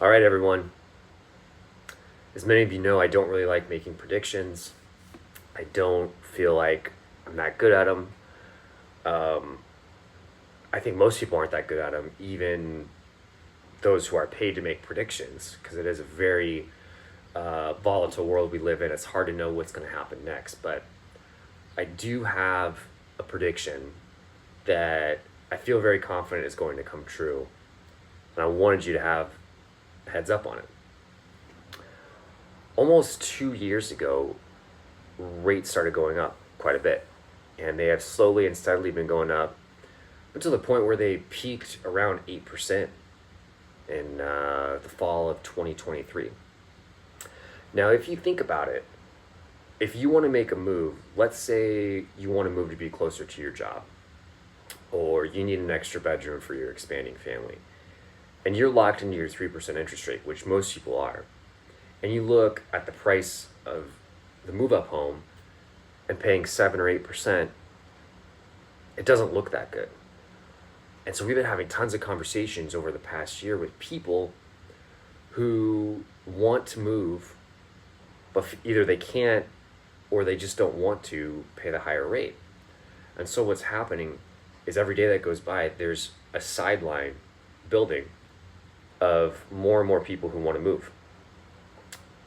All right, everyone. As many of you know, I don't really like making predictions. I don't feel like I'm that good at them. Um, I think most people aren't that good at them, even those who are paid to make predictions, because it is a very volatile world we live in. It's hard to know what's going to happen next. But I do have a prediction that I feel very confident is going to come true. And I wanted you to have a heads up on it. Almost 2 years ago, rates started going up quite a bit. And they have slowly and steadily been going up until the point where they peaked around 8% in the fall of 2023. Now, if you think about it, if you want to make a move, let's say you want to move to be closer to your job, or you need an extra bedroom for your expanding family, and you're locked into your 3% interest rate, which most people are, and you look at the price of the move up home and paying 7 or 8%, it doesn't look that good. And so we've been having tons of conversations over the past year with people who want to move, but either they can't or they just don't want to pay the higher rate. And so what's happening is every day that goes by, there's a sideline building of more and more people who want to move.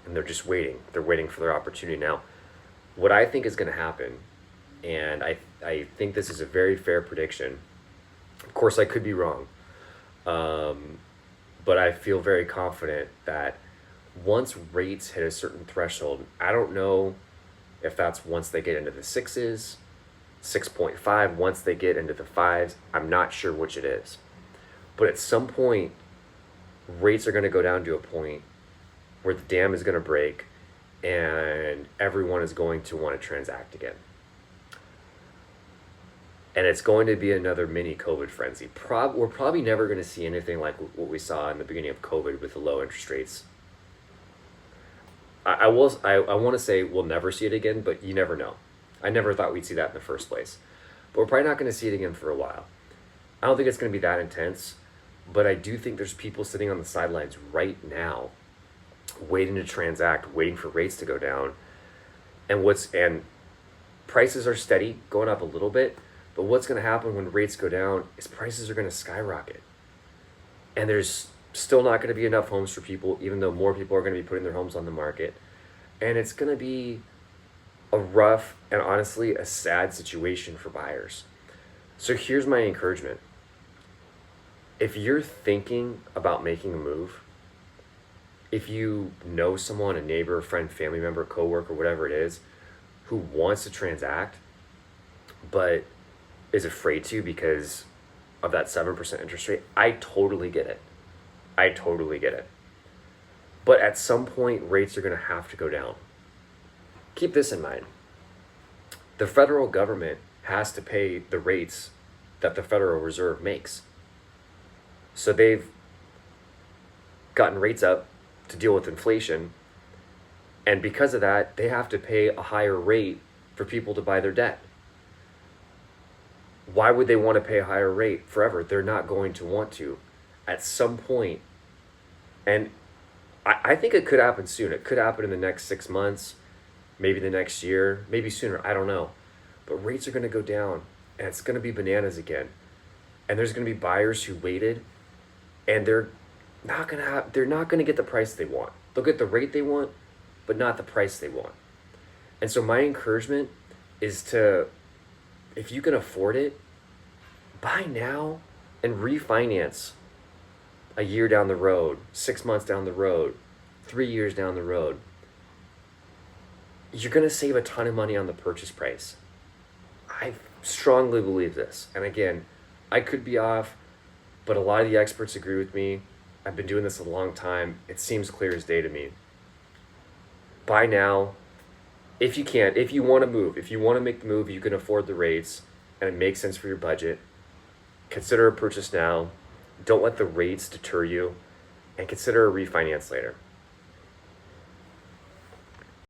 And they're just waiting. They're waiting for their opportunity. Now, what I think is going to happen, and I think this is a very fair prediction. Of course, I could be wrong. But I feel very confident that once rates hit a certain threshold, I don't know if that's once they get into the sixes, 6.5, once they get into the fives, I'm not sure which it is. But at some point, rates are going to go down to a point where the dam is going to break and everyone is going to want to transact again. And it's going to be another mini COVID frenzy. We're probably never going to see anything like what we saw in the beginning of COVID with the low interest rates. I want to say we'll never see it again, but you never know. I never thought we'd see that in the first place. But we're probably not going to see it again for a while. I don't think it's going to be that intense, but I do think there's people sitting on the sidelines right now waiting to transact, waiting for rates to go down. And prices are steady, going up a little bit, but what's going to happen when rates go down is prices are going to skyrocket. And there's still not going to be enough homes for people, even though more people are going to be putting their homes on the market. And it's going to be a rough and honestly a sad situation for buyers. So here's my encouragement. If you're thinking about making a move, if you know someone, a neighbor, a friend, family member, coworker, whatever it is, who wants to transact, but is afraid to because of that 7% interest rate, I totally get it. I totally get it. But at some point, rates are going to have to go down. Keep this in mind. The federal government has to pay the rates that the Federal Reserve makes. So they've gotten rates up to deal with inflation. And because of that, they have to pay a higher rate for people to buy their debt. Why would they want to pay a higher rate forever? They're not going to want to. At some point, and I think it could happen soon. It could happen in the next 6 months, maybe the next year, maybe sooner. I don't know. But rates are going to go down, and it's going to be bananas again. And there's going to be buyers who waited, and they're not going to get the price they want. They'll get the rate they want, but not the price they want. And so my encouragement is to, if you can afford it, buy now and refinance a year down the road, 6 months down the road, 3 years down the road. You're going to save a ton of money on the purchase price. I strongly believe this. And again, I could be off, but a lot of the experts agree with me. I've been doing this a long time. It seems clear as day to me. Buy now. If you can, if you want to move, if you want to make the move, you can afford the rates, and it makes sense for your budget, consider a purchase now. Don't let the rates deter you, and consider a refinance later.